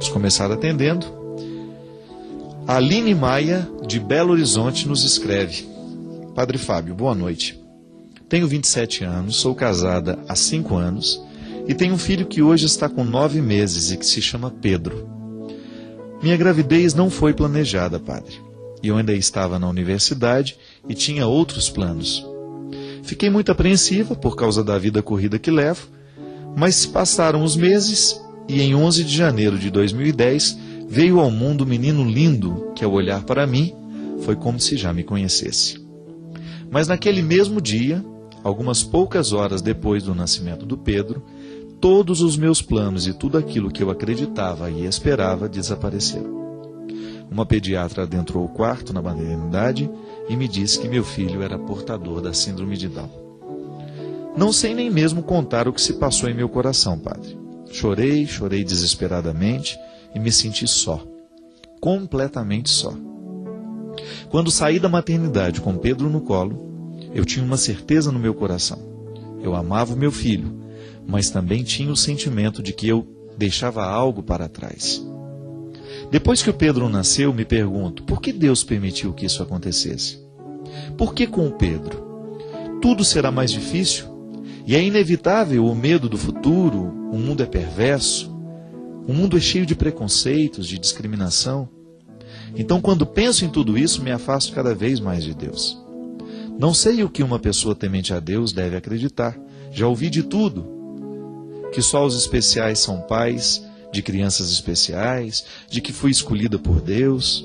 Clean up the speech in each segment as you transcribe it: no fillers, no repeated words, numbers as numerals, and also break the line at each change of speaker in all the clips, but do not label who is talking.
Vamos começar atendendo. A Aline Maia, de Belo Horizonte, nos escreve: Padre Fábio, boa noite. Tenho 27 anos, sou casada há 5 anos e tenho um filho que hoje está com 9 meses e que se chama Pedro. Minha gravidez não foi planejada, padre. E eu ainda estava na universidade e tinha outros planos. Fiquei muito apreensiva por causa da vida corrida que levo, mas passaram os meses e em 11 de janeiro de 2010 veio ao mundo um menino lindo que, ao olhar para mim, foi como se já me conhecesse. Mas naquele mesmo dia, algumas poucas horas depois do nascimento do Pedro, todos os meus planos e tudo aquilo que eu acreditava e esperava desapareceram. Uma pediatra adentrou o quarto na maternidade e me disse que meu filho era portador da síndrome de Down. Não sei nem mesmo contar o que se passou em meu coração, padre. Chorei desesperadamente e me senti só, completamente só. Quando saí da maternidade com Pedro no colo, eu tinha uma certeza no meu coração. Eu amava o meu filho, mas também tinha o sentimento de que eu deixava algo para trás. Depois que o Pedro nasceu, me pergunto, por que Deus permitiu que isso acontecesse? Por que com o Pedro? Tudo será mais difícil? E é inevitável o medo do futuro, o mundo é perverso, o mundo é cheio de preconceitos, de discriminação. Então, quando penso em tudo isso, me afasto cada vez mais de Deus. Não sei o que uma pessoa temente a Deus deve acreditar. Já ouvi de tudo. Que só os especiais são pais de crianças especiais, de que fui escolhida por Deus.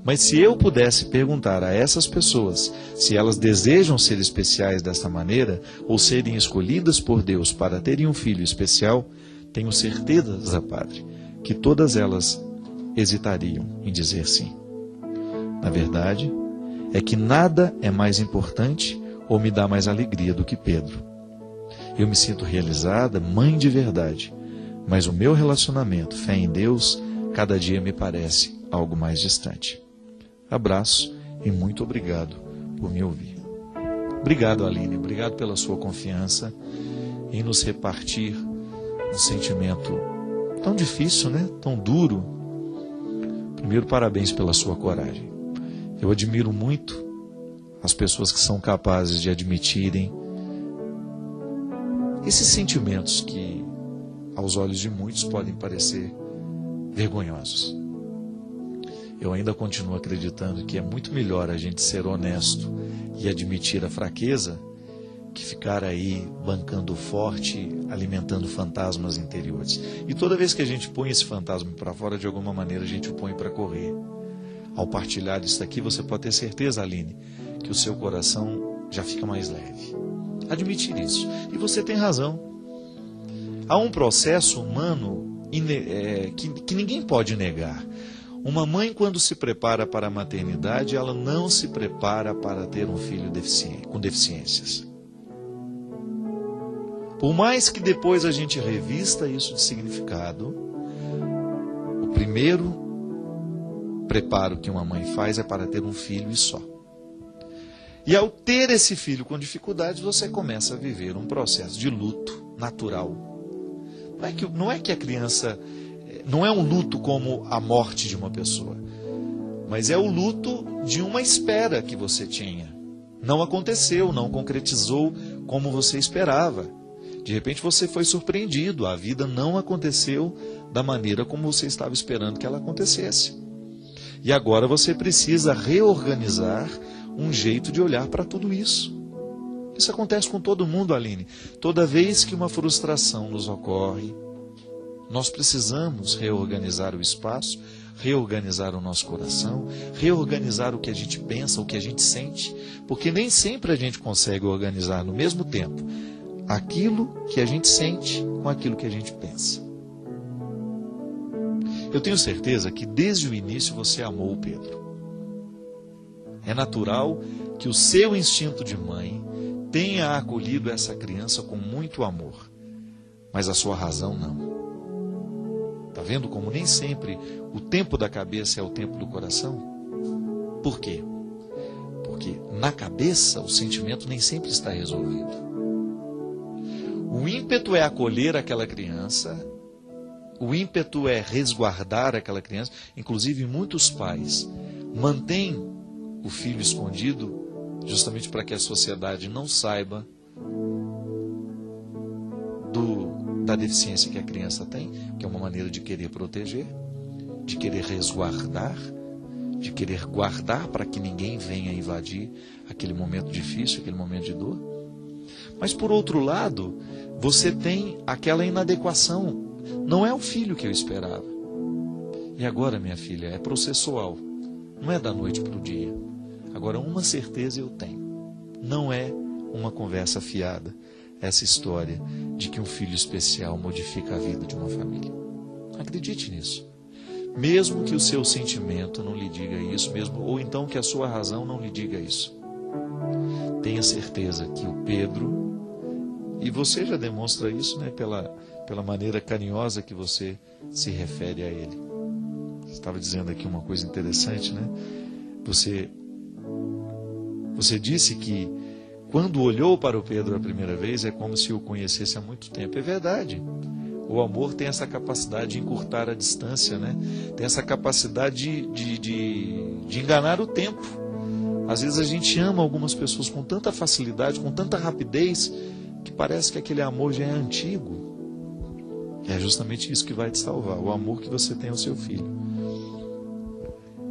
Mas se eu pudesse perguntar a essas pessoas se elas desejam ser especiais desta maneira ou serem escolhidas por Deus para terem um filho especial, tenho certeza, padre, que todas elas hesitariam em dizer sim. Na verdade, é que nada é mais importante ou me dá mais alegria do que Pedro. Eu me sinto realizada, mãe de verdade, mas o meu relacionamento, fé em Deus, cada dia me parece algo mais distante. Abraço e muito obrigado por me ouvir. Obrigado, Aline, obrigado pela sua confiança em nos repartir um sentimento tão difícil, né? Tão duro. Primeiro, parabéns pela sua coragem. Eu admiro muito as pessoas que são capazes de admitirem esses sentimentos que, aos olhos de muitos, podem parecer vergonhosos. Eu ainda continuo acreditando que é muito melhor a gente ser honesto e admitir a fraqueza que ficar aí bancando forte, alimentando fantasmas interiores. E toda vez que a gente põe esse fantasma para fora, de alguma maneira a gente o põe para correr. Ao partilhar isso aqui, você pode ter certeza, Aline, que o seu coração já fica mais leve. Admitir isso. E você tem razão. Há um processo humano que ninguém pode negar. Uma mãe, quando se prepara para a maternidade, ela não se prepara para ter um filho com deficiências. Por mais que depois a gente revista isso de significado, o primeiro preparo que uma mãe faz é para ter um filho e só. E ao ter esse filho com dificuldades, você começa a viver um processo de luto natural. Não é que a criança... Não é um luto como a morte de uma pessoa, mas é o luto de uma espera que você tinha. Não aconteceu, não concretizou como você esperava. De repente você foi surpreendido, a vida não aconteceu da maneira como você estava esperando que ela acontecesse. E agora você precisa reorganizar um jeito de olhar para tudo isso. Isso acontece com todo mundo, Aline. Toda vez que uma frustração nos ocorre, nós precisamos reorganizar o espaço, reorganizar o nosso coração, reorganizar o que a gente pensa, o que a gente sente, porque nem sempre a gente consegue organizar no mesmo tempo aquilo que a gente sente com aquilo que a gente pensa. Eu tenho certeza que desde o início você amou o Pedro. É natural que o seu instinto de mãe tenha acolhido essa criança com muito amor, mas a sua razão não. Está vendo como nem sempre o tempo da cabeça é o tempo do coração? Por quê? Porque na cabeça o sentimento nem sempre está resolvido. O ímpeto é acolher aquela criança, o ímpeto é resguardar aquela criança. Inclusive, muitos pais mantêm o filho escondido justamente para que a sociedade não saiba da deficiência que a criança tem, que é uma maneira de querer proteger, de querer resguardar, de querer guardar para que ninguém venha invadir aquele momento difícil, aquele momento de dor. Mas, por outro lado, você tem aquela inadequação. Não é o filho que eu esperava. E agora, minha filha, é processual. Não é da noite para o dia. Agora, uma certeza eu tenho. Não é uma conversa fiada essa história de que um filho especial modifica a vida de uma família. Acredite nisso. Mesmo que o seu sentimento não lhe diga isso, mesmo, ou então que a sua razão não lhe diga isso. Tenha certeza que o Pedro, e você já demonstra isso, né, pela maneira carinhosa que você se refere a ele. Você estava dizendo aqui uma coisa interessante, né? Você disse que quando olhou para o Pedro a primeira vez é como se o conhecesse há muito tempo. É verdade. O amor tem essa capacidade de encurtar a distância, né? Tem essa capacidade de enganar o tempo. Às vezes a gente ama algumas pessoas com tanta facilidade, com tanta rapidez, que parece que aquele amor já é antigo. É justamente isso que vai te salvar, o amor que você tem ao seu filho.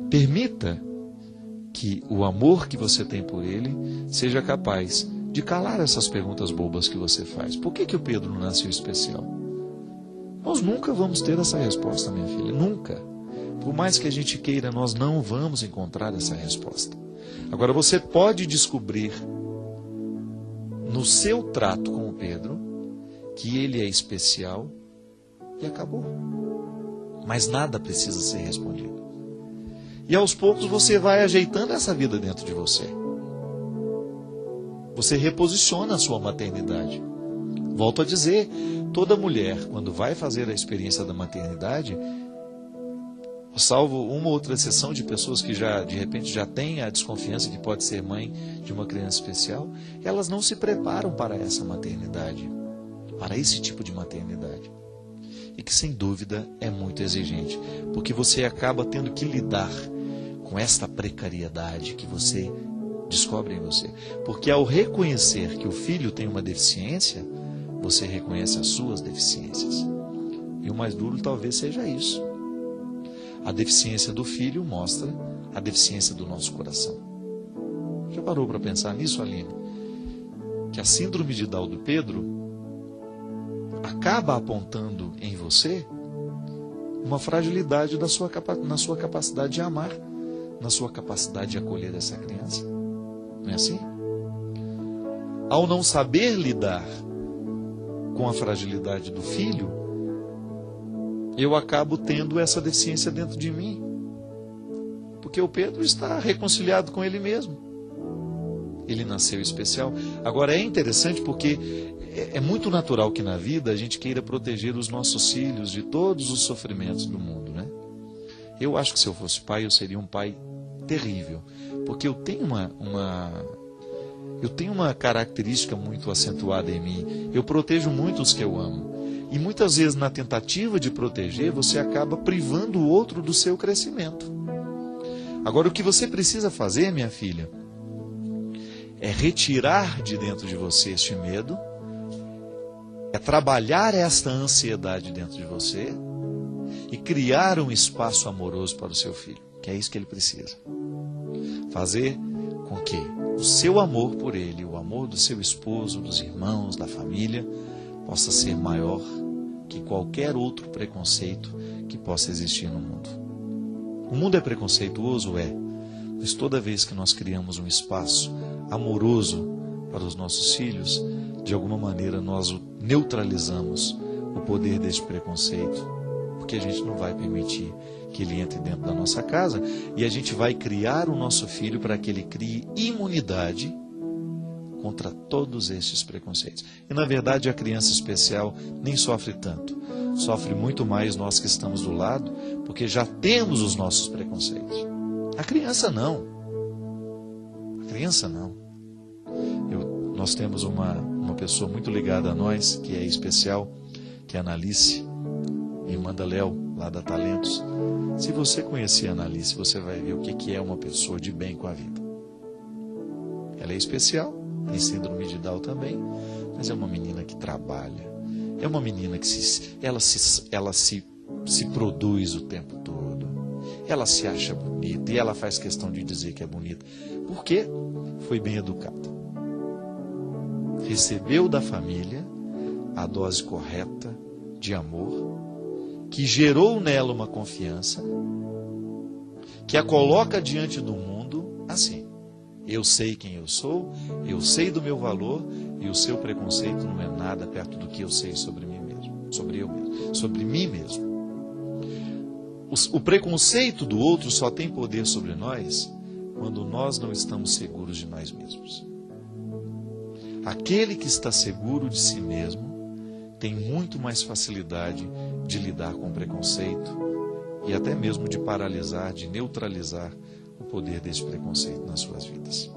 Permita que o amor que você tem por ele seja capaz de calar essas perguntas bobas que você faz. Por que o Pedro não nasceu especial? Nós nunca vamos ter essa resposta, minha filha, nunca. Por mais que a gente queira, nós não vamos encontrar essa resposta. Agora, você pode descobrir no seu trato com o Pedro que ele é especial e acabou. Mas nada precisa ser respondido. E aos poucos você vai ajeitando essa vida dentro de você. Você reposiciona a sua maternidade. Volto a dizer, toda mulher, quando vai fazer a experiência da maternidade, salvo uma ou outra exceção de pessoas que de repente já têm a desconfiança que pode ser mãe de uma criança especial, elas não se preparam para essa maternidade, para esse tipo de maternidade. E que sem dúvida é muito exigente, porque você acaba tendo que lidar com esta precariedade que você descobre em você. Porque ao reconhecer que o filho tem uma deficiência, você reconhece as suas deficiências. E o mais duro talvez seja isso. A deficiência do filho mostra a deficiência do nosso coração. Já parou para pensar nisso, Aline? Que a síndrome de Down do Pedro acaba apontando em você uma fragilidade na sua capacidade de amar, na sua capacidade de acolher essa criança. Não é assim? Ao não saber lidar com a fragilidade do filho, eu acabo tendo essa deficiência dentro de mim. Porque o Pedro está reconciliado com ele mesmo. Ele nasceu especial. Agora é interessante porque é muito natural que na vida a gente queira proteger os nossos filhos de todos os sofrimentos do mundo, né? Eu acho que se eu fosse pai, eu seria um pai terrível. Porque eu tenho uma característica muito acentuada em mim. Eu protejo muito os que eu amo. E muitas vezes, na tentativa de proteger, você acaba privando o outro do seu crescimento. Agora, o que você precisa fazer, minha filha, é retirar de dentro de você este medo, é trabalhar esta ansiedade dentro de você e criar um espaço amoroso para o seu filho, que é isso que ele precisa. Fazer com que o seu amor por ele, o amor do seu esposo, dos irmãos, da família, possa ser maior que qualquer outro preconceito que possa existir no mundo. O mundo é preconceituoso? É. Mas toda vez que nós criamos um espaço amoroso para os nossos filhos, de alguma maneira nós neutralizamos o poder desse preconceito, porque a gente não vai permitir que ele entre dentro da nossa casa e a gente vai criar o nosso filho para que ele crie imunidade contra todos esses preconceitos. E na verdade a criança especial nem sofre tanto, sofre muito mais nós que estamos do lado, porque já temos os nossos preconceitos. A criança não. A criança não. Nós temos uma pessoa muito ligada a nós, que é especial, que é a Analice, Irmã Léo, lá da Talentos. Se você conhecer a Analice, você vai ver o que é uma pessoa de bem com a vida. Ela é especial, tem síndrome de Down também, mas é uma menina que trabalha. É uma menina que se produz o tempo todo. Ela se acha bonita e ela faz questão de dizer que é bonita. Por quê? Foi bem educada. Recebeu da família a dose correta de amor, que gerou nela uma confiança, que a coloca diante do mundo assim: eu sei quem eu sou, eu sei do meu valor, e o seu preconceito não é nada perto do que eu sei sobre mim mesmo, sobre mim mesmo. O preconceito do outro só tem poder sobre nós quando nós não estamos seguros de nós mesmos. Aquele que está seguro de si mesmo tem muito mais facilidade de lidar com o preconceito e até mesmo de paralisar, de neutralizar o poder desse preconceito nas suas vidas.